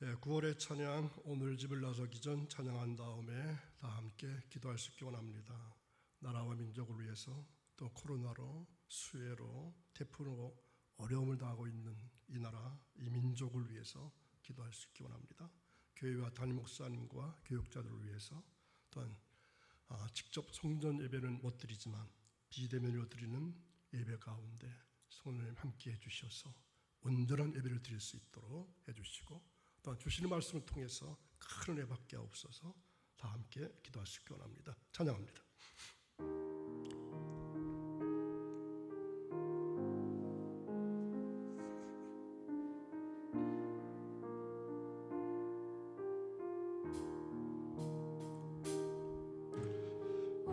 9월의 찬양 오늘 집을 나서기 전 찬양한 다음에 다 함께 기도할 수 있기 원합니다. 나라와 민족을 위해서 또 코로나로 수해로 태풍으로 어려움을 당하고 있는 이 나라 이 민족을 위해서 기도할 수 있기 원합니다. 교회와 담임 목사님과 교육자들을 위해서 또한 직접 성전 예배는 못 드리지만 비대면으로 드리는 예배 가운데 성령님 함께 해주셔서 온전한 예배를 드릴 수 있도록 해주시고 또한 주시는 말씀을 통해서 큰 은혜 받게 하옵소서. 다 함께 기도할 수 있기 원합니다. 찬양합니다.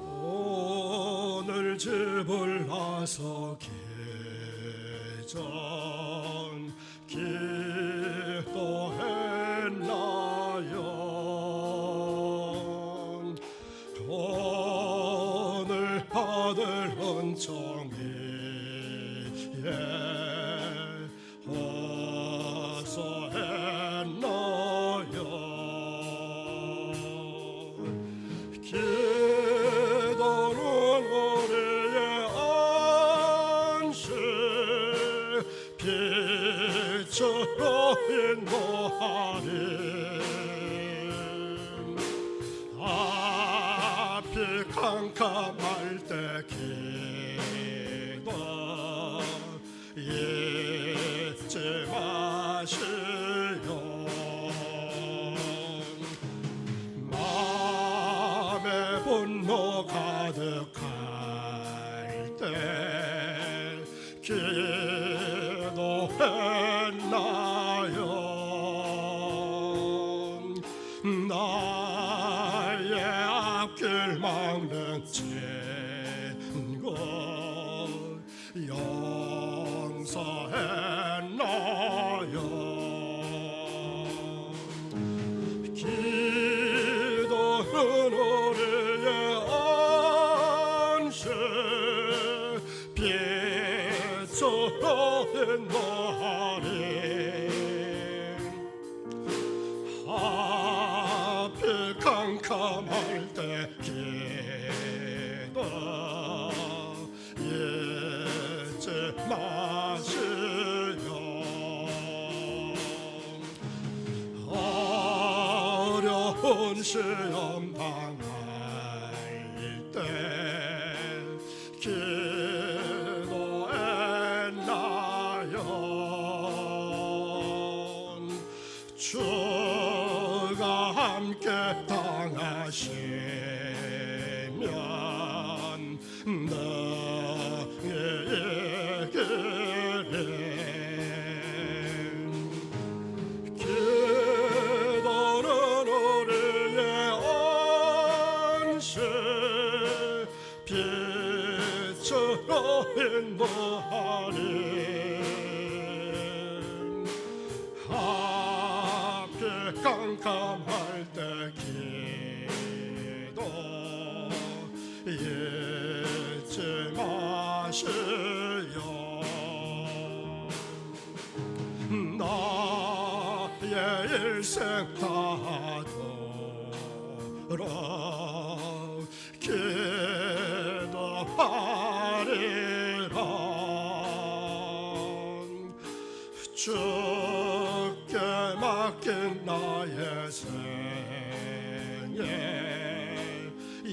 오늘 집을 나서기 전 기도했나요? 오늘 받을 은총이 허소했나요? 기도는 우리의 안식 빛으로 인도하리. 앞이 캄캄할 때 기도 잊지 마시오. 마음에 분노 가득할 때 기도했나요? 나의 앞길 막는 친구 용서했나요? 기도는 우리의 안식 빛으로 인도하리. 앞이 캄캄할 때 기도 잊지 마시오. 어려운 시험 당할 때 기도했나요? 주가 함께 당하시면 너의 길에 기도는 우리의 안식 빛으로 인도하리. 앞이 캄캄할 때 기도 잊지 마시오. 나의 일생 다도록 기도하리라. 주께 맡긴 나의 생애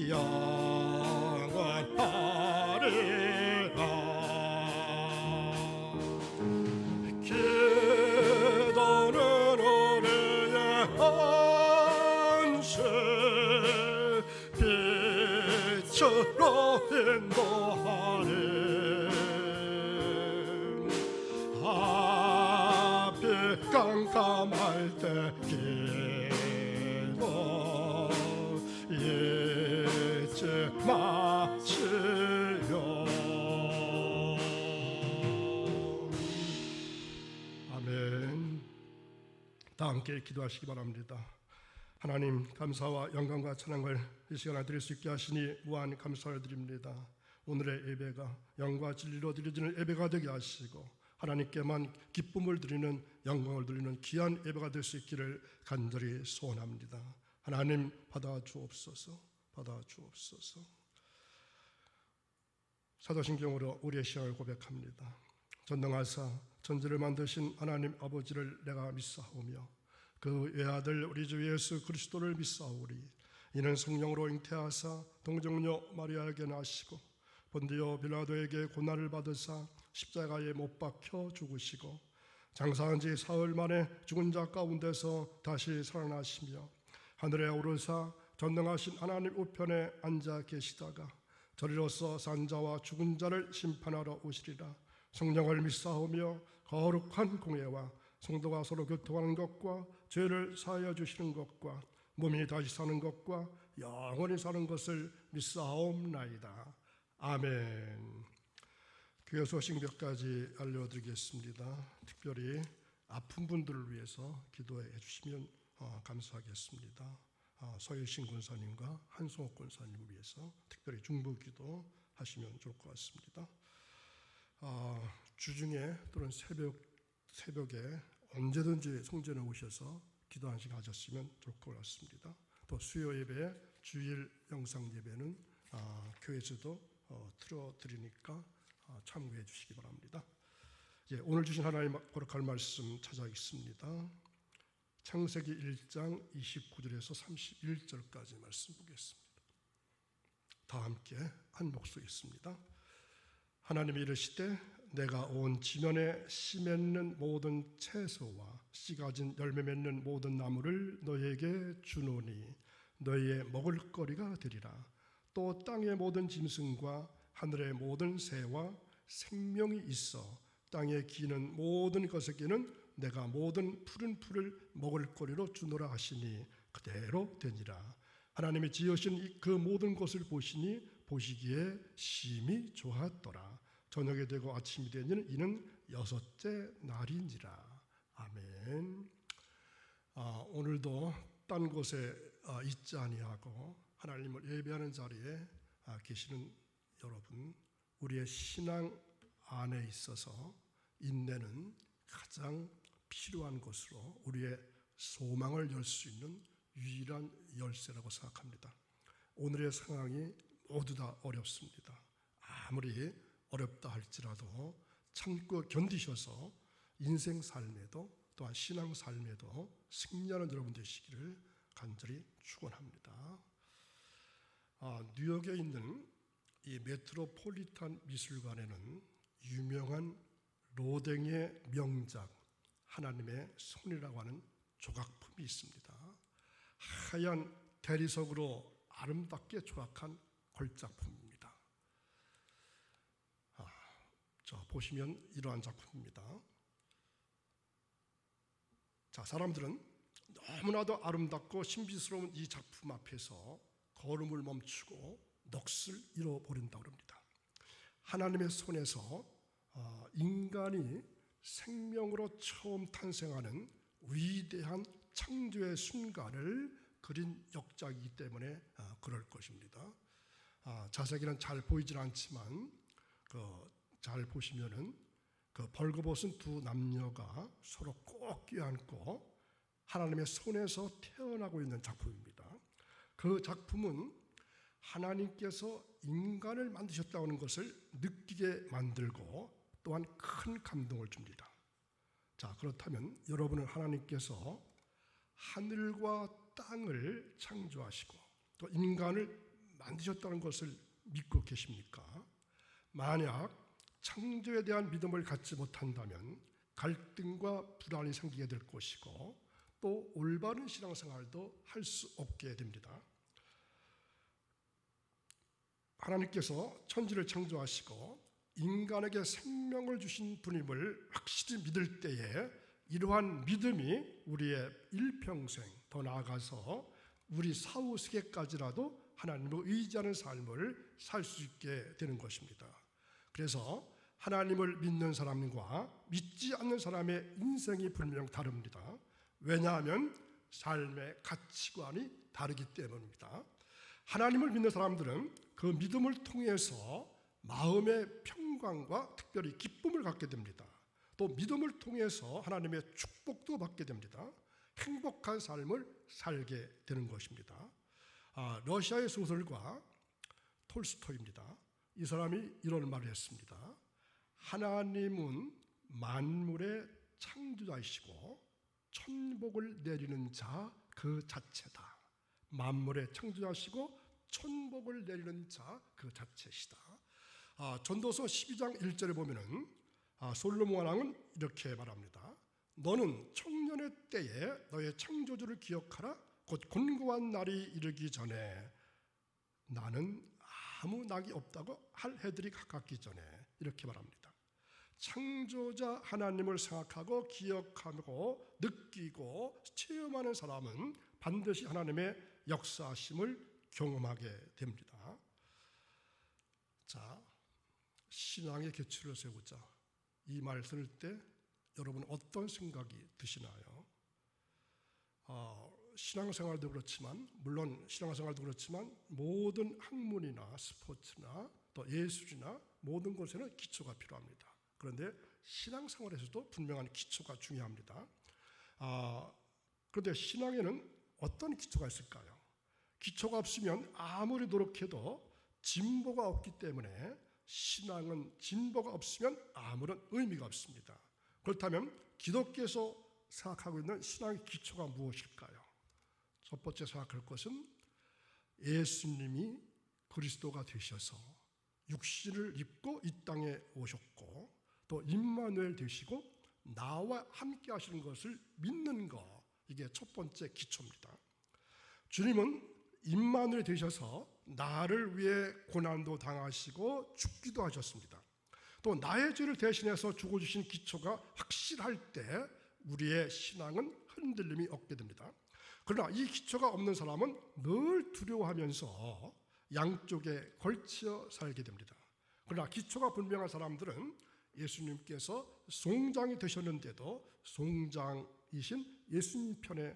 영원하리라. 기도는 우리의 안식 빛으로 인도하리. 앞이 깜깜할 때 기도 잊지 마시오. 아멘. 다 함께 기도하시기 바랍니다. 하나님, 감사와 영광과 찬양을 이 시간에 드릴 수 있게 하시니 무한 감사를 드립니다. 오늘의 예배가 영과 진리로 드려지는 예배가 되게 하시고 하나님께만 기쁨을 드리는, 영광을 드리는 귀한 예배가 될 수 있기를 간절히 소원합니다. 하나님 받아주옵소서. 받아주옵소서. 사도신경으로 우리의 신앙을 고백합니다. 전능하사 천지를 만드신 하나님 아버지를 내가 믿사오며 그 외아들 우리 주 예수 그리스도를 믿사오리. 이는 성령으로 잉태하사 동정녀 마리아에게 나시고 본디오 빌라도에게 고난을 받으사 십자가에 못 박혀 죽으시고 장사한 지 사흘 만에 죽은 자 가운데서 다시 살아나시며 하늘에 오르사 전능하신 하나님 우편에 앉아 계시다가 저리로서 산 자와 죽은 자를 심판하러 오시리라. 성령을 믿사오며 거룩한 공예와 성도가 서로 교통하는 것과 죄를 사하여 주시는 것과 몸이 다시 사는 것과 영원히 사는 것을 믿사옵나이다. 아멘. 교회 소식 몇 가지 알려드리겠습니다. 특별히 아픈 분들을 위해서 기도해 주시면 감사하겠습니다. 서일신 권사님과 한송옥 권사님을 위해서 특별히 중보기도 하시면 좋을 것 같습니다. 주중에 또는 새벽에 언제든지 성전에 오셔서 기도 한 시간 가졌으면 좋을 것 같습니다. 또 수요 예배, 주일 영상 예배는 교회에서도 틀어드리니까 참고해 주시기 바랍니다. 오늘 주신 하나님 거룩할 말씀 찾아있습니다. 창세기 1장 29절에서 31절까지 말씀 보겠습니다. 다 함께 한 목소리 있습니다. 하나님이 이르시되 내가 온 지면에 씨 맺는 모든 채소와 씨 가진 열매 맺는 모든 나무를 너희에게 주노니 너희의 먹을 거리가 되리라. 또 땅의 모든 짐승과 하늘의 모든 새와 생명이 있어 땅에 기는 모든 것에게는 내가 모든 푸른 풀을 먹을 거리로 주노라 하시니 그대로 되니라. 하나님이 지으신 그 모든 것을 보시니 보시기에 심히 좋았더라. 저녁이 되고 아침이 되니는 이는 여섯째 날이니라. 아멘. 오늘도 딴 곳에 있지 아니하고 하나님을 예배하는 자리에 계시는 여러분, 우리의 신앙 안에 있어서 인내는 가장 필요한 것으로 우리의 소망을 열 수 있는 유일한 열쇠라고 생각합니다. 오늘의 상황이 모두 다 어렵습니다. 아무리 어렵다 할지라도 참고 견디셔서 인생 삶에도 또한 신앙 삶에도 승리하는 여러분 되시기를 간절히 축원합니다. 뉴욕에 있는 이 메트로폴리탄 미술관에는 유명한 로댕의 명작 하나님의 손이라고 하는 조각품이 있습니다. 하얀 대리석으로 아름답게 조각한 걸작품입니다. 보시면 이러한 작품입니다. 사람들은 너무나도 아름답고 신비스러운 이 작품 앞에서 걸음을 멈추고 넋을 잃어버린다고 합니다. 하나님의 손에서 인간이 생명으로 처음 탄생하는 위대한 창조의 순간을 그린 역작이기 때문에 그럴 것입니다. 자세히는 잘 보이질 않지만 잘 보시면은 벌거벗은 두 남녀가 서로 꼭 껴안고 하나님의 손에서 태어나고 있는 작품입니다. 그 작품은 하나님께서 인간을 만드셨다는 것을 느끼게 만들고 또한 큰 감동을 줍니다. 그렇다면 여러분은 하나님께서 하늘과 땅을 창조하시고 또 인간을 만드셨다는 것을 믿고 계십니까? 만약 창조에 대한 믿음을 갖지 못한다면 갈등과 불안이 생기게 될 것이고 또 올바른 신앙생활도 할 수 없게 됩니다. 하나님께서 천지를 창조하시고 인간에게 생명을 주신 분임을 확실히 믿을 때에 이러한 믿음이 우리의 일평생, 더 나아가서 우리 사후세계까지라도 하나님을 의지하는 삶을 살 수 있게 되는 것입니다. 그래서 하나님을 믿는 사람과 믿지 않는 사람의 인생이 분명 다릅니다. 왜냐하면 삶의 가치관이 다르기 때문입니다. 하나님을 믿는 사람들은 그 믿음을 통해서 마음의 평강과 특별히 기쁨을 갖게 됩니다. 또 믿음을 통해서 하나님의 축복도 받게 됩니다. 행복한 삶을 살게 되는 것입니다. 러시아의 소설가 톨스토이입니다. 이 사람이 이런 말을 했습니다. 하나님은 만물의 창조자이시고 천복을 내리는 자 그 자체다. 만물의 창조자시고 천복을 내리는 자 그 자체시다. 전도서 12장 1절에 보면은 솔로몬 왕은 이렇게 말합니다. 너는 청년의 때에 너의 창조주를 기억하라. 곧 곤고한 날이 이르기 전에 나는 아무 낙이 없다고 할 해들이 가깝기 전에 이렇게 말합니다. 창조자 하나님을 생각하고 기억하고 느끼고 체험하는 사람은 반드시 하나님의 역사하심을 경험하게 됩니다. 자, 신앙의 기초를 세우자. 이 말 들을 때 여러분 어떤 생각이 드시나요? 신앙생활도 그렇지만 물론 신앙생활도 그렇지만 모든 학문이나 스포츠나 또 예술이나 모든 것에는 기초가 필요합니다. 그런데 신앙생활에서도 분명한 기초가 중요합니다. 그런데 신앙에는 어떤 기초가 있을까요? 기초가 없으면 아무리 노력해도 진보가 없기 때문에 신앙은 진보가 없으면 아무런 의미가 없습니다. 그렇다면 기독교에서 생각하고 있는 신앙의 기초가 무엇일까요? 첫 번째 생각할 것은 예수님이 그리스도가 되셔서 육신을 입고 이 땅에 오셨고 또 임마누엘 되시고 나와 함께 하시는 것을 믿는 것, 이게 첫 번째 기초입니다. 주님은 임마누엘 되셔서 나를 위해 고난도 당하시고 죽기도 하셨습니다. 또 나의 죄를 대신해서 죽어주신 기초가 확실할 때 우리의 신앙은 흔들림이 없게 됩니다. 그러나 이 기초가 없는 사람은 늘 두려워하면서 양쪽에 걸쳐 살게 됩니다. 그러나 기초가 분명한 사람들은 예수님께서 송장이 되셨는데도 송장이신 예수님 편에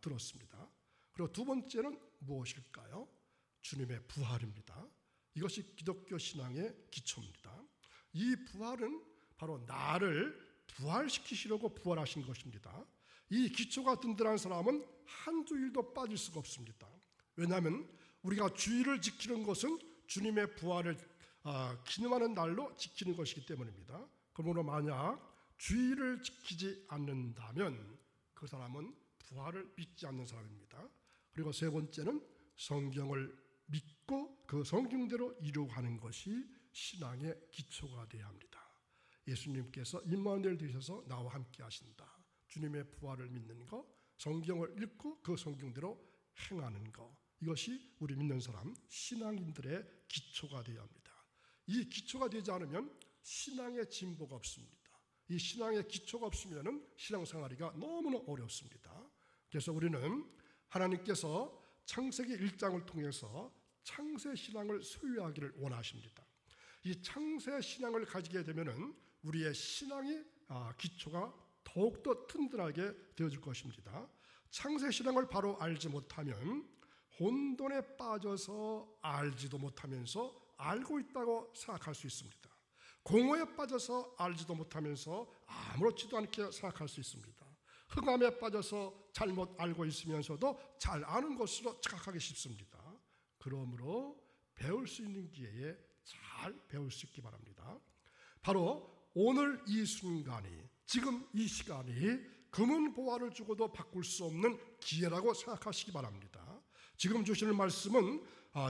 들었습니다. 그리고 두 번째는 무엇일까요? 주님의 부활입니다. 이것이 기독교 신앙의 기초입니다. 이 부활은 바로 나를 부활시키시려고 부활하신 것입니다. 이 기초가 든든한 사람은 한 주일도 빠질 수가 없습니다. 왜냐하면 우리가 주일을 지키는 것은 주님의 부활을 기념하는 날로 지키는 것이기 때문입니다. 그러므로 만약 주일을 지키지 않는다면 그 사람은 부활을 믿지 않는 사람입니다. 그리고 세 번째는 성경을 믿고 그 성경대로 이루어가는 것이 신앙의 기초가 되어야 합니다. 예수님께서 임마누엘 되셔서 나와 함께 하신다. 주님의 부활을 믿는 것, 성경을 읽고 그 성경대로 행하는 것, 이것이 우리 믿는 사람, 신앙인들의 기초가 되어야 합니다. 이 기초가 되지 않으면 신앙의 진보가 없습니다. 이 신앙의 기초가 없으면 신앙생활이가 너무나 어렵습니다. 그래서 우리는 하나님께서 창세기 1장을 통해서 창세신앙을 소유하기를 원하십니다. 이 창세신앙을 가지게 되면 우리의 신앙의 기초가 더욱더 튼튼하게 되어질 것입니다. 창세신앙을 바로 알지 못하면 혼돈에 빠져서 알지도 못하면서 알고 있다고 생각할 수 있습니다. 공허에 빠져서 알지도 못하면서 아무렇지도 않게 생각할 수 있습니다. 흑암에 빠져서 잘못 알고 있으면서도 잘 아는 것으로 착각하기 쉽습니다. 그러므로 배울 수 있는 기회에 잘 배울 수 있기 바랍니다. 바로 오늘 이 순간이, 지금 이 시간이 금은 보화를 주고도 바꿀 수 없는 기회라고 생각하시기 바랍니다. 지금 주시는 말씀은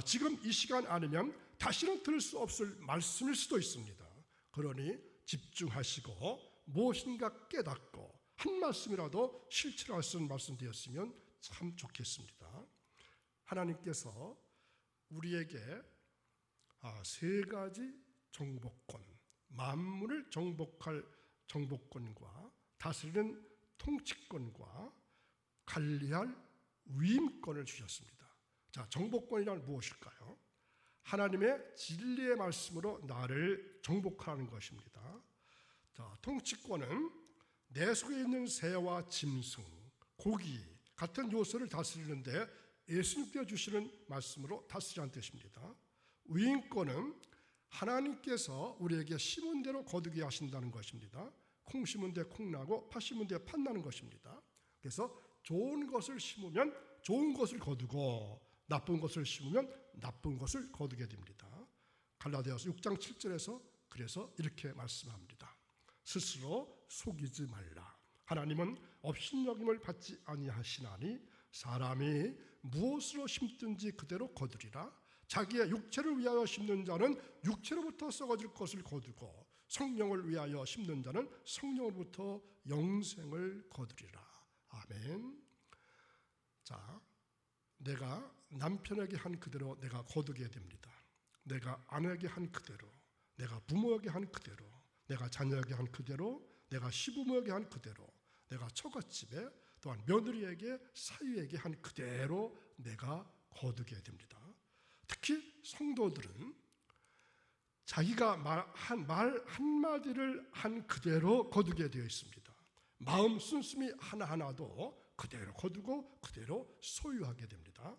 지금 이 시간 아니면 다시는 들을 수 없을 말씀일 수도 있습니다. 그러니 집중하시고 무엇인가 깨닫고 한 말씀이라도 실천할 수 있는 말씀 되었으면 참 좋겠습니다. 하나님께서 우리에게 세 가지 정복권, 만물을 정복할 정복권과 다스리는 통치권과 관리할 위임권을 주셨습니다. 자, 정복권이란 무엇일까요? 하나님의 진리의 말씀으로 나를 정복하는 것입니다. 자, 통치권은 내 속에 있는 새와 짐승, 고기 같은 요소를 다스리는데 예수님께 주시는 말씀으로 다스리라는 뜻입니다. 위임권은 하나님께서 우리에게 심은 대로 거두게 하신다는 것입니다. 콩 심은 데 콩 나고 팥 심은 데 팥 나는 것입니다. 그래서 좋은 것을 심으면 좋은 것을 거두고 나쁜 것을 심으면 나쁜 것을 거두게 됩니다. 갈라디아서 6장 7절에서 그래서 이렇게 말씀합니다. 스스로 속이지 말라. 하나님은 업신여김을 받지 아니하시나니 사람이 무엇으로 심든지 그대로 거두리라. 자기의 육체를 위하여 심는 자는 육체로부터 썩어질 것을 거두고 성령을 위하여 심는 자는 성령으로부터 영생을 거두리라. 아멘. 자, 내가 남편에게 한 그대로 내가 거두게 됩니다. 내가 아내에게 한 그대로, 내가 부모에게 한 그대로, 내가 자녀에게 한 그대로, 내가 시부모에게 한 그대로, 내가 처갓집에 또한 며느리에게 사위에게 한 그대로 내가 거두게 됩니다. 특히 성도들은 자기가 말 한마디를 한 그대로 거두게 되어 있습니다. 마음 순수미 하나하나도 그대로 거두고 그대로 소유하게 됩니다.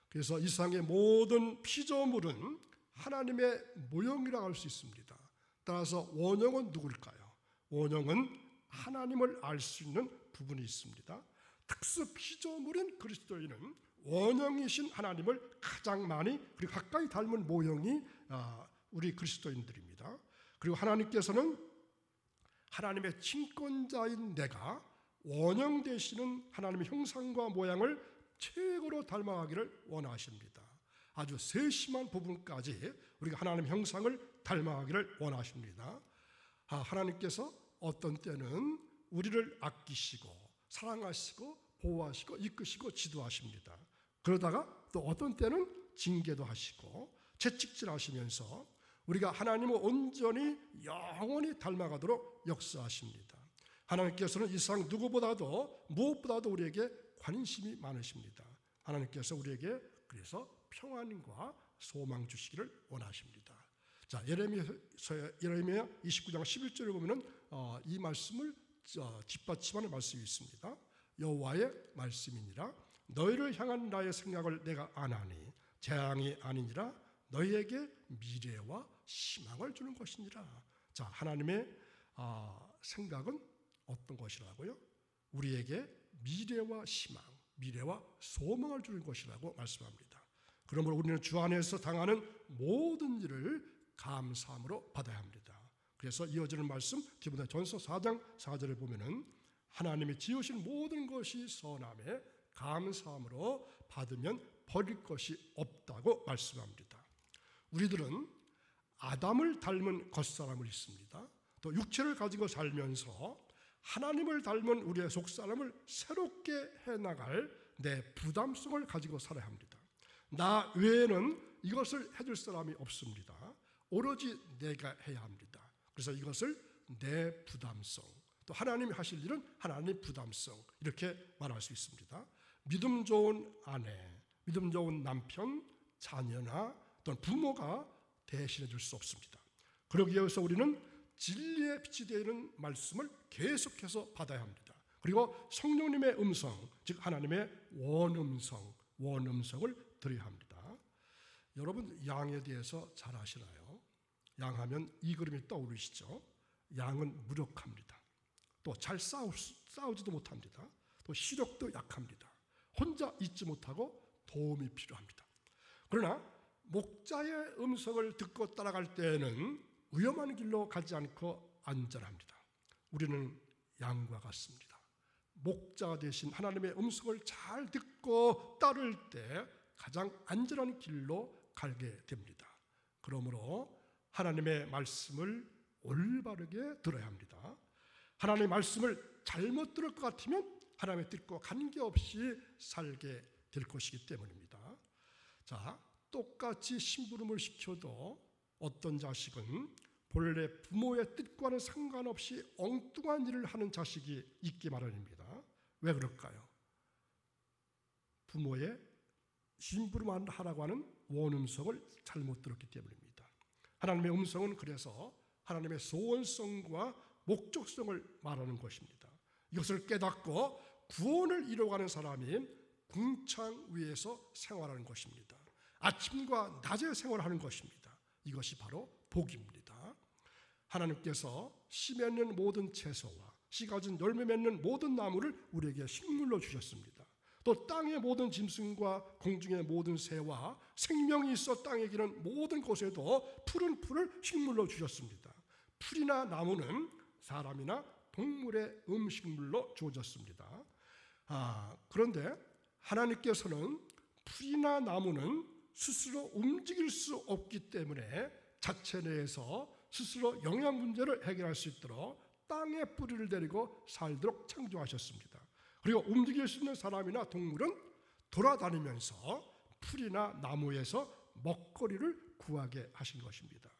그래서 이 세상의 모든 피조물은 하나님의 모형이라고 할 수 있습니다. 따라서 원형은 누굴까요? 원형은 하나님을 알 수 있는 부분이 있습니다. 특수 피조물인 그리스도인은 원형이신 하나님을 가장 많이 그리고 가까이 닮은 모형이 우리 그리스도인들입니다. 그리고 하나님께서는 하나님의 친권자인 내가 원형 되시는 하나님의 형상과 모양을 최고로 닮아가기를 원하십니다. 아주 세심한 부분까지 우리가 하나님의 형상을 닮아가기를 원하십니다. 하나님께서 어떤 때는 우리를 아끼시고 사랑하시고 보호하시고 이끄시고 지도하십니다. 그러다가 또 어떤 때는 징계도 하시고 채찍질하시면서 우리가 하나님을 온전히 영원히 닮아가도록 역사하십니다. 하나님께서는 이 세상 누구보다도 무엇보다도 우리에게 관심이 많으십니다. 하나님께서 우리에게 그래서 평안과 소망 주시기를 원하십니다. 자, 예레미야 29장 11절에 보면은 이 말씀을 뒷받침하는 말씀이 있습니다. 여호와의 말씀이니라. 너희를 향한 나의 생각을 내가 아나니 재앙이 아니니라. 너희에게 미래와 희망을 주는 것이니라. 자, 하나님의 생각은 어떤 것이라고요? 우리에게 미래와 희망, 미래와 소망을 주는 것이라고 말씀합니다. 그러므로 우리는 주 안에서 당하는 모든 일을 감사함으로 받아야 합니다. 그래서 이어지는 말씀 디모데전서 4장 4절에 보면은 하나님이 지으신 모든 것이 선함에 감사함으로 받으면 버릴 것이 없다고 말씀합니다. 우리들은 아담을 닮은 겉사람을 있습니다. 또 육체를 가지고 살면서 하나님을 닮은 우리의 속사람을 새롭게 해나갈 내 부담성을 가지고 살아야 합니다. 나 외에는 이것을 해줄 사람이 없습니다. 오로지 내가 해야 합니다. 그래서 이것을 내 부담성, 또 하나님이 하실 일은 하나님의 부담성 이렇게 말할 수 있습니다. 믿음 좋은 아내, 믿음 좋은 남편, 자녀나 또는 부모가 대신해 줄 수 없습니다. 그러기 위해서 우리는 진리의 빛이 되는 말씀을 계속해서 받아야 합니다. 그리고 성령님의 음성, 즉 하나님의 원음성을 들어야 합니다. 여러분 양에 대해서 잘 아시나요? 양하면 이 그림이 떠오르시죠? 양은 무력합니다. 또 잘 싸우지도 못합니다. 또 시력도 약합니다. 혼자 있지 못하고 도움이 필요합니다. 그러나 목자의 음성을 듣고 따라갈 때에는 위험한 길로 가지 않고 안전합니다. 우리는 양과 같습니다. 목자 대신 하나님의 음성을 잘 듣고 따를 때 가장 안전한 길로 가게 됩니다. 그러므로 하나님의 말씀을 올바르게 들어야 합니다. 하나님의 말씀을 잘못 들을 것 같으면 하나님의 뜻과 관계없이 살게 될 것이기 때문입니다. 자, 똑같이 심부름을 시켜도 어떤 자식은 본래 부모의 뜻과는 상관없이 엉뚱한 일을 하는 자식이 있기 마련입니다. 왜 그럴까요? 부모의 심부름하라고 하는 원음성을 잘못 들었기 때문입니다. 하나님의 음성은 그래서 하나님의 소원성과 목적성을 말하는 것입니다. 이것을 깨닫고 구원을 이루어가는 사람이 궁창 위에서 생활하는 것입니다. 아침과 낮에 생활하는 것입니다. 이것이 바로 복입니다. 하나님께서 심에 있는 모든 채소와 씨 가진 열매 맺는 모든 나무를 우리에게 식물로 주셨습니다. 또 땅의 모든 짐승과 공중의 모든 새와 생명이 있어 땅에 기는 모든 곳에도 푸른 풀을 식물로 주셨습니다. 풀이나 나무는 사람이나 동물의 음식물로 주어졌습니다. 그런데 하나님께서는 풀이나 나무는 스스로 움직일 수 없기 때문에 자체 내에서 스스로 영양 문제를 해결할 수 있도록 땅에 뿌리를 내리고 살도록 창조하셨습니다. 그리고 움직일 수 있는 사람이나 동물은 돌아다니면서 풀이나 나무에서 먹거리를 구하게 하신 것입니다.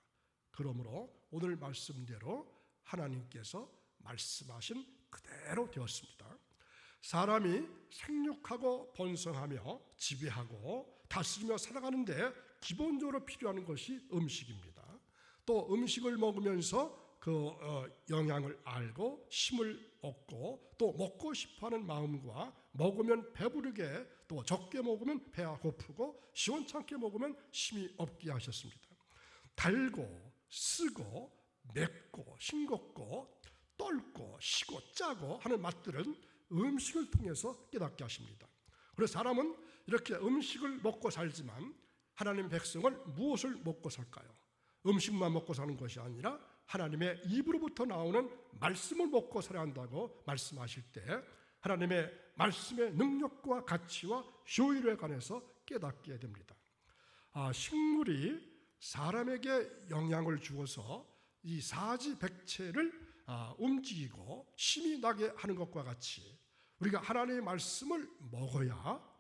그러므로 오늘 말씀대로 하나님께서 말씀하신 그대로 되었습니다. 사람이 생육하고 번성하며 지배하고 다스리며 살아가는데 기본적으로 필요한 것이 음식입니다. 또 음식을 먹으면서 그 영양을 알고 힘을 얻고 또 먹고 싶어하는 마음과 먹으면 배부르게 또 적게 먹으면 배가 고프고 시원찮게 먹으면 힘이 없게 하셨습니다. 달고 쓰고 맵고 싱겁고 떫고 시고 짜고 하는 맛들은 음식을 통해서 깨닫게 하십니다. 그래서 사람은 이렇게 음식을 먹고 살지만 하나님 백성을 무엇을 먹고 살까요? 음식만 먹고 사는 것이 아니라 하나님의 입으로부터 나오는 말씀을 먹고 살아야 한다고 말씀하실 때 하나님의 말씀의 능력과 가치와 효율에 관해서 깨닫게 됩니다. 식물이 사람에게 영향을 주어서 이 사지백체를 움직이고 힘이 나게 하는 것과 같이 우리가 하나님의 말씀을 먹어야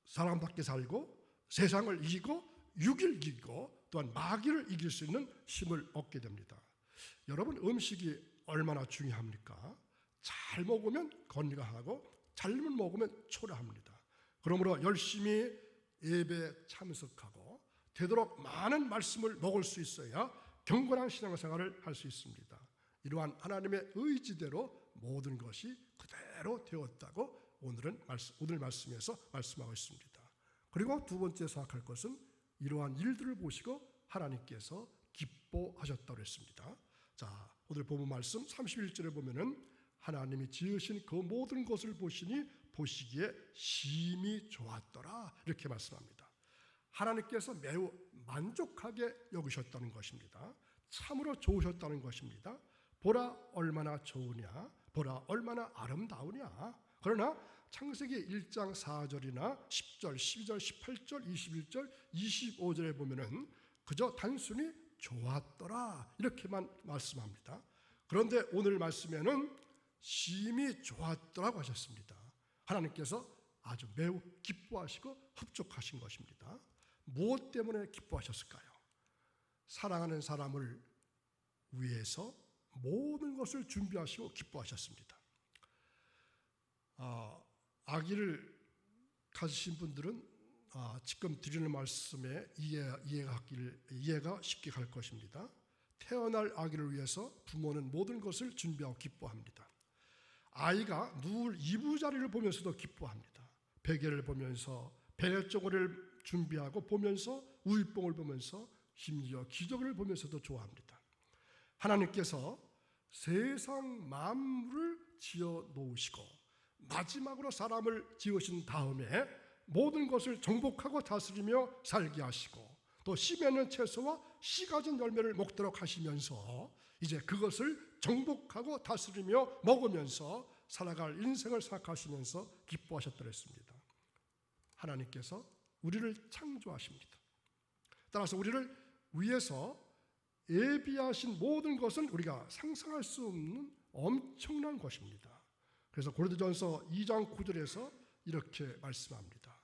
사람답게 살고 세상을 이기고 육을 이기고 또한 마귀를 이길 수 있는 힘을 얻게 됩니다. 여러분, 음식이 얼마나 중요합니까? 잘 먹으면 건강하고 잘못 먹으면 초라합니다. 그러므로 열심히 예배에 참석하고 되도록 많은 말씀을 먹을 수 있어야 경건한 신앙생활을 할 수 있습니다. 이러한 하나님의 의지대로 모든 것이 그대로 되었다고 오늘 말씀에서 말씀하고 있습니다. 그리고 두 번째 생각할 것은 이러한 일들을 보시고 하나님께서 기뻐하셨다고 했습니다. 자, 오늘 본문 말씀 31절에 보면은 하나님이 지으신 그 모든 것을 보시니 보시기에 심히 좋았더라 이렇게 말씀합니다. 하나님께서 매우 만족하게 여기셨다는 것입니다. 참으로 좋으셨다는 것입니다. 보라 얼마나 좋으냐, 보라 얼마나 아름다우냐. 그러나 창세기 1장 4절이나 10절, 12절, 18절, 21절, 25절에 보면은 그저 단순히 좋았더라 이렇게만 말씀합니다. 그런데 오늘 말씀에는 심히 좋았더라고 하셨습니다. 하나님께서 아주 매우 기뻐하시고 흡족하신 것입니다. 무엇 때문에 기뻐하셨을까요? 사랑하는 사람을 위해서 모든 것을 준비하시고 기뻐하셨습니다. 아기를 가지신 분들은 지금 드리는 말씀에 이해가 쉽게 갈 것입니다. 태어날 아기를 위해서 부모는 모든 것을 준비하고 기뻐합니다. 아이가 누울 이부자리를 보면서도 기뻐합니다. 베개를 보면서 배냇저고리를 준비하고 보면서 우유뽕을 보면서 심지어 기저귀를 보면서도 좋아합니다. 하나님께서 세상 만물을 지어 놓으시고 마지막으로 사람을 지으신 다음에 모든 것을 정복하고 다스리며 살게 하시고 또 씨 맺는 채소와 씨 가진 열매를 먹도록 하시면서 이제 그것을 정복하고 다스리며 먹으면서 살아갈 인생을 생각하시면서 기뻐하셨다고 했습니다. 하나님께서 우리를 창조하십니다. 따라서 우리를 위해서 예비하신 모든 것은 우리가 상상할 수 없는 엄청난 것입니다. 그래서 고린도전서 2장 9절에서 이렇게 말씀합니다.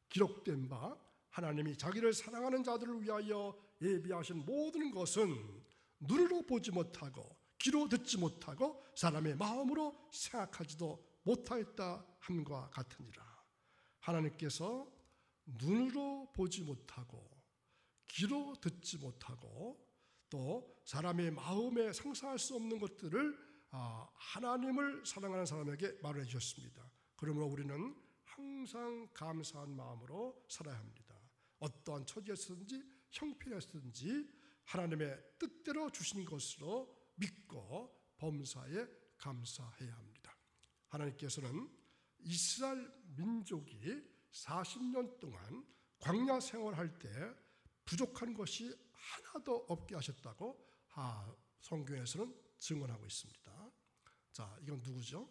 기록된 바 하나님이 자기를 사랑하는 자들을 위하여 예비하신 모든 것은 눈으로 보지 못하고 귀로 듣지 못하고 사람의 마음으로 생각하지도 못하였다 함과 같으니라. 하나님께서 눈으로 보지 못하고 귀로 듣지 못하고 또 사람의 마음에 상상할 수 없는 것들을 하나님을 사랑하는 사람에게 말해 주셨습니다. 그러므로 우리는 항상 감사한 마음으로 살아야 합니다. 어떠한 처지에 서든지 형편에 서든지 하나님의 뜻대로 주신 것으로 믿고 범사에 감사해야 합니다. 하나님께서는 이스라엘 민족이 40년 동안 광야 생활할 때 부족한 것이 하나도 없게 하셨다고 성경에서는 증언하고 있습니다. 자, 이건 누구죠?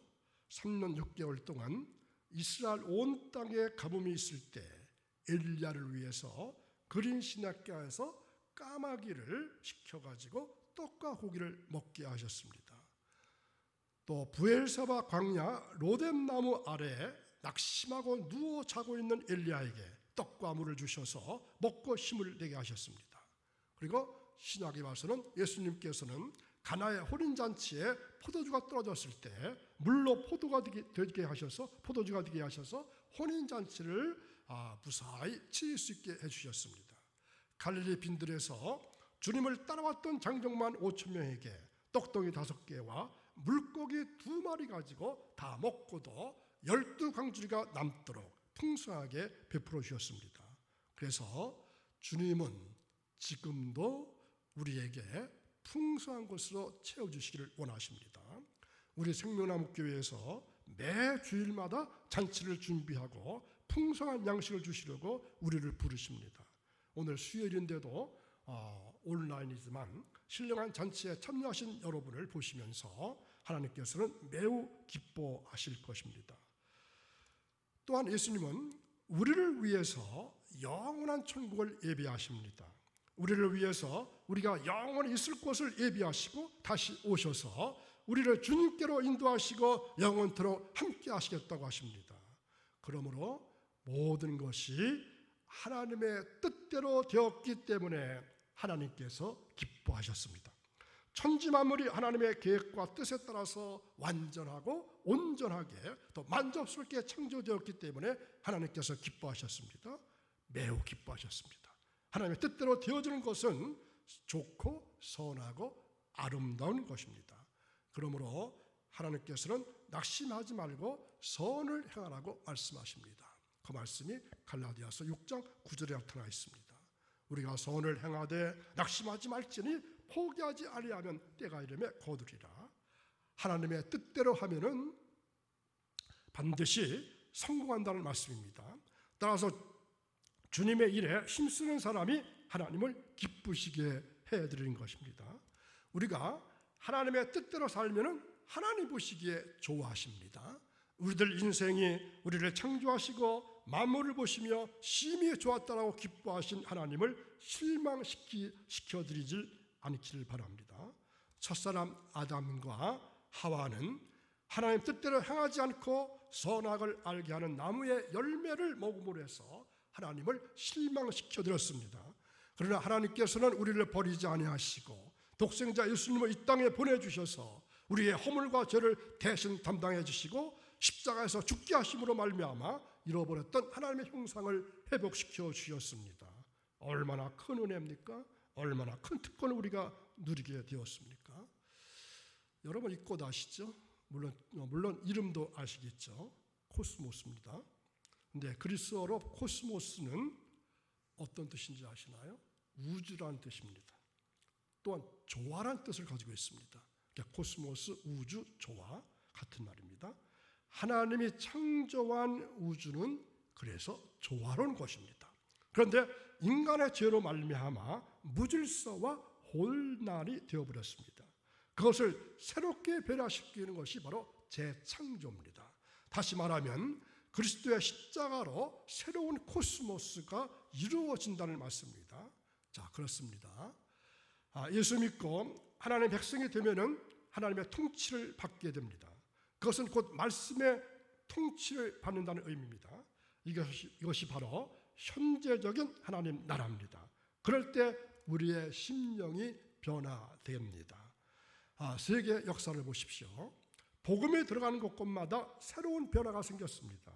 3년 6개월 동안 이스라엘 온 땅에 가뭄이 있을 때 엘리야를 위해서 그린 시냇가에서 까마귀를 시켜가지고 떡과 고기를 먹게 하셨습니다. 또 부엘세바 광야 로뎀나무 아래 낙심하고 누워 자고 있는 엘리야에게 떡과 물을 주셔서 먹고 힘을 내게 하셨습니다. 그리고 신약에 와서는 예수님께서는 가나의 혼인잔치에 포도주가 떨어졌을 때 물로 포도주가 되게 하셔서 혼인잔치를 무사히 치를 수 있게 해주셨습니다. 갈릴리 빈들에서 주님을 따라왔던 장정만 5천 명에게 떡덩이 5개와 물고기 2마리 가지고 다 먹고도 12광주리가 남도록 풍성하게 베풀어 주셨습니다. 그래서 주님은 지금도 우리에게 풍성한 것으로 채워주시기를 원하십니다. 우리 생명나무교회에서 매 주일마다 잔치를 준비하고 풍성한 양식을 주시려고 우리를 부르십니다. 오늘 수요일인데도 온라인이지만 신령한 잔치에 참여하신 여러분을 보시면서 하나님께서는 매우 기뻐하실 것입니다. 또한 예수님은 우리를 위해서 영원한 천국을 예비하십니다. 우리를 위해서 우리가 영원히 있을 곳을 예비하시고 다시 오셔서 우리를 주님께로 인도하시고 영원토록 함께 하시겠다고 하십니다. 그러므로 모든 것이 하나님의 뜻대로 되었기 때문에 하나님께서 기뻐하셨습니다. 천지 만물이 하나님의 계획과 뜻에 따라서 완전하고 온전하게 또 만족스럽게 창조되었기 때문에 하나님께서 기뻐하셨습니다. 매우 기뻐하셨습니다. 하나님의 뜻대로 되어지는 것은 좋고 선하고 아름다운 것입니다. 그러므로 하나님께서는 낙심하지 말고 선을 행하라고 말씀하십니다. 그 말씀이 갈라디아서 6장 9절에 나타나 있습니다. 우리가 선을 행하되 낙심하지 말지니 포기하지 아니하면 때가 이르매 거두리라. 하나님의 뜻대로 하면은 반드시 성공한다는 말씀입니다. 따라서 주님의 일에 힘쓰는 사람이 하나님을 기쁘시게 해드리는 것입니다. 우리가 하나님의 뜻대로 살면은 하나님 보시기에 좋아하십니다. 우리들 인생이 우리를 창조하시고 만물을 보시며 심히 좋았다라고 기뻐하신 하나님을 실망시켜드리질 않기를 바랍니다. 첫사람 아담과 하와는 하나님 뜻대로 행하지 않고 선악을 알게 하는 나무의 열매를 먹음으로 해서 하나님을 실망시켜드렸습니다. 그러나 하나님께서는 우리를 버리지 아니하시고 독생자 예수님을 이 땅에 보내주셔서 우리의 허물과 죄를 대신 담당해 주시고 십자가에서 죽게 하심으로 말미암아 잃어버렸던 하나님의 형상을 회복시켜 주셨습니다. 얼마나 큰 은혜입니까? 얼마나 큰 특권을 우리가 누리게 되었습니까? 여러분 이 꽃 아시죠? 물론 이름도 아시겠죠? 코스모스입니다. 근데 그리스어로 코스모스는 어떤 뜻인지 아시나요? 우주라는 뜻입니다. 또한 조화라는 뜻을 가지고 있습니다. 그러니까 코스모스, 우주, 조화 같은 말입니다. 하나님이 창조한 우주는 그래서 조화로운 것입니다. 그런데 인간의 죄로 말미암아 무질서와 혼란이 되어버렸습니다. 그것을 새롭게 변화시키는 것이 바로 재창조입니다. 다시 말하면 그리스도의 십자가로 새로운 코스모스가 이루어진다는 말씀입니다. 자, 그렇습니다. 예수 믿고 하나님의 백성이 되면은 하나님의 통치를 받게 됩니다. 그것은 곧 말씀의 통치를 받는다는 의미입니다. 이것이 바로 현재적인 하나님 나라입니다. 그럴 때 우리의 심령이 변화됩니다. 세계 역사를 보십시오. 복음에 들어가는 곳곳마다 새로운 변화가 생겼습니다.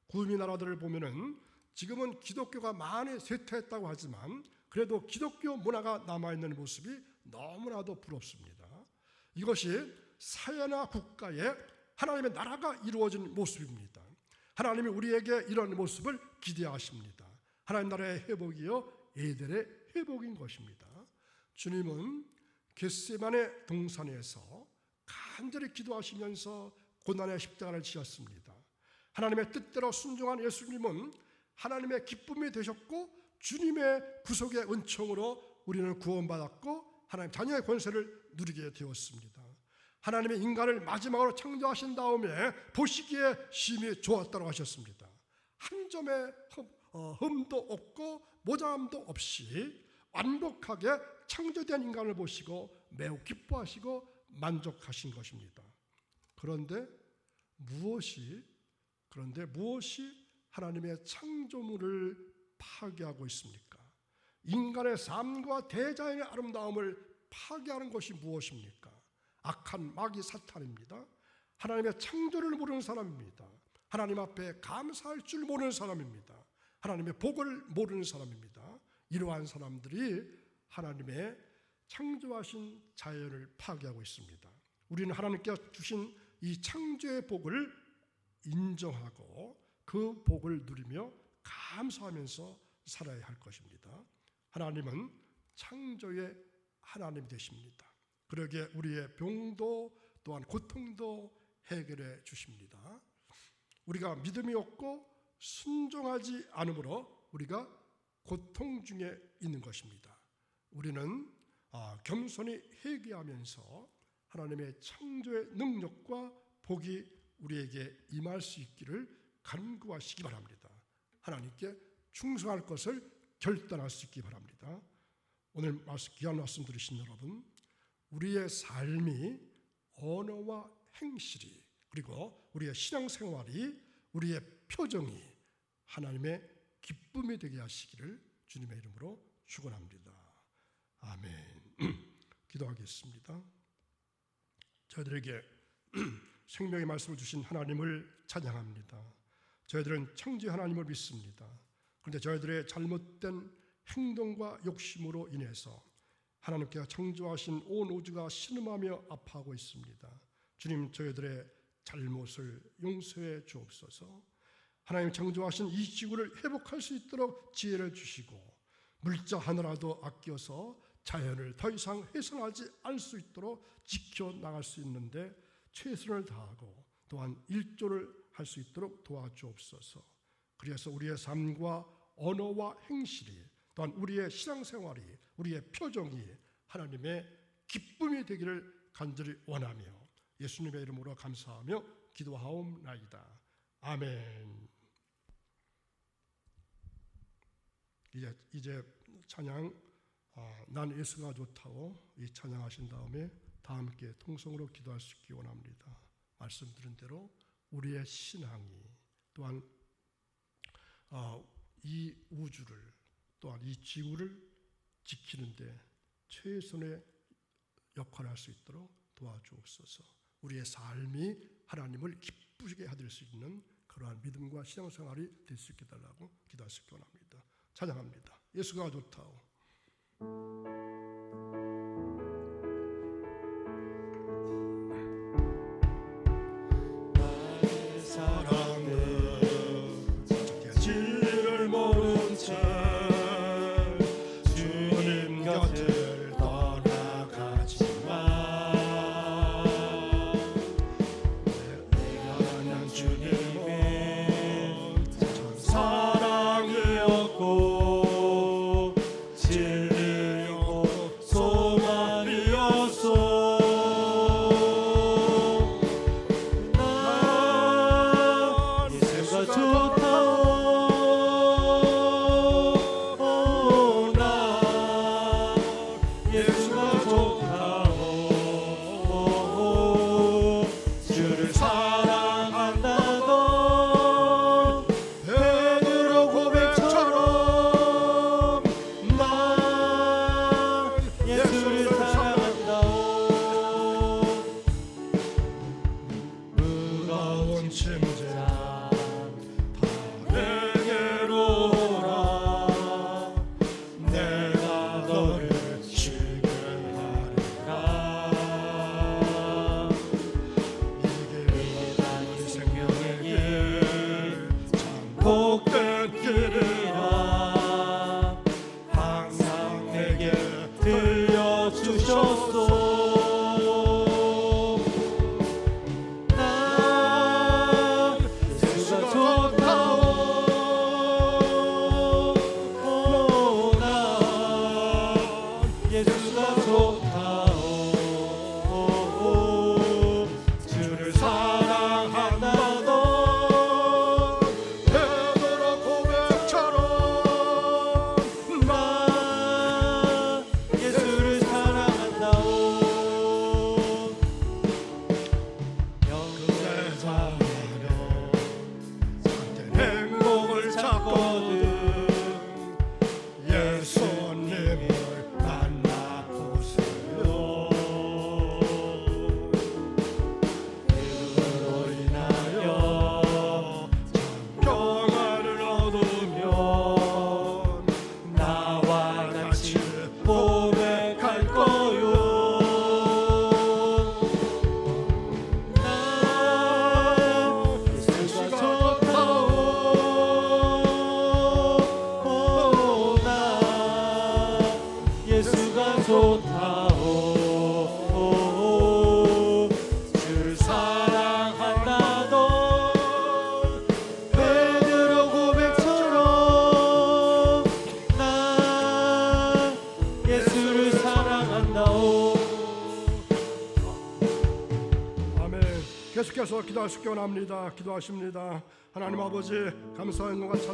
구미 나라들을 보면은 지금은 기독교가 많이 쇠퇴했다고 하지만 그래도 기독교 문화가 남아있는 모습이 너무나도 부럽습니다. 이것이 사회나 국가에 하나님의 나라가 이루어진 모습입니다. 하나님이 우리에게 이런 모습을 기대하십니다. 하나님 나라의 회복이요 에덴의 회복인 것입니다. 주님은 겟세마네 동산에서 간절히 기도하시면서 고난의 십자가를 지었습니다. 하나님의 뜻대로 순종한 예수님은 하나님의 기쁨이 되셨고 주님의 구속의 은총으로 우리는 구원받았고 하나님 자녀의 권세를 누리게 되었습니다. 하나님의 인간을 마지막으로 창조하신 다음에 보시기에 심히 좋았다고 하셨습니다. 한 점의 흠도 없고 모자람도 없이 완벽하게 창조된 인간을 보시고 매우 기뻐하시고 만족하신 것입니다. 그런데 무엇이 하나님의 창조물을 파괴하고 있습니까? 인간의 삶과 대자연의 아름다움을 파괴하는 것이 무엇입니까? 악한 마귀 사탄입니다. 하나님의 창조를 모르는 사람입니다. 하나님 앞에 감사할 줄 모르는 사람입니다. 하나님의 복을 모르는 사람입니다. 이러한 사람들이 하나님의 창조하신 자연을 파괴하고 있습니다. 우리는 하나님께서 주신 이 창조의 복을 인정하고 그 복을 누리며 감사하면서 살아야 할 것입니다. 하나님은 창조의 하나님이 되십니다. 그러기에 우리의 병도 또한 고통도 해결해 주십니다. 우리가 믿음이 없고 순종하지 않으므로 우리가 고통 중에 있는 것입니다. 우리는 겸손히 회개하면서 하나님의 창조의 능력과 복이 우리에게 임할 수 있기를 간구하시기 바랍니다. 하나님께 충성할 것을 결단할 수 있기 바랍니다. 오늘 귀한 말씀 들으신 여러분, 우리의 삶이 언어와 행실이 그리고 우리의 신앙생활이 우리의 표정이 하나님의 기쁨이 되게 하시기를 주님의 이름으로 축원합니다. 아멘. 기도하겠습니다. 저희들에게 생명의 말씀을 주신 하나님을 찬양합니다. 저희들은 창조 하나님을 믿습니다. 그런데 저희들의 잘못된 행동과 욕심으로 인해서 하나님께서 창조하신 온 우주가 신음하며 아파하고 있습니다. 주님, 저희들의 잘못을 용서해 주옵소서. 하나님 창조하신 이 지구를 회복할 수 있도록 지혜를 주시고 물자 하나라도 아껴서 자연을 더 이상 훼손하지 않을 수 있도록 지켜나갈 수 있는데 최선을 다하고 또한 일조를 할 수 있도록 도와주옵소서. 그래서 우리의 삶과 언어와 행실이 또한 우리의 신앙생활이 우리의 표정이 하나님의 기쁨이 되기를 간절히 원하며 예수님의 이름으로 감사하며 기도하옵나이다. 아멘. 이제 찬양 난 예수가 좋다고 이 찬양하신 다음에 다 함께 통성으로 기도할 수 있기 원합니다. 말씀드린 대로 우리의 신앙이 또한 이 우주를 또한 이 지구를 지키는데 최선의 역할을 할 수 있도록 도와주옵소서. 우리의 삶이 하나님을 기쁘게 하실 수 있는 그러한 믿음과 신앙생활이 될 수 있게 달라고 기도할 수 있기 원합니다. 찬양합니다. 예수가 좋다오. 사랑이었고 진리요 좋다오. 주를 사랑한다던 베드로 고백처럼 난 예수를 사랑한다오. 아멘. 계속해서 기도할 수 있기 원합니다. 기도하십니다. 하나님 아버지 감사의 영광과 찬양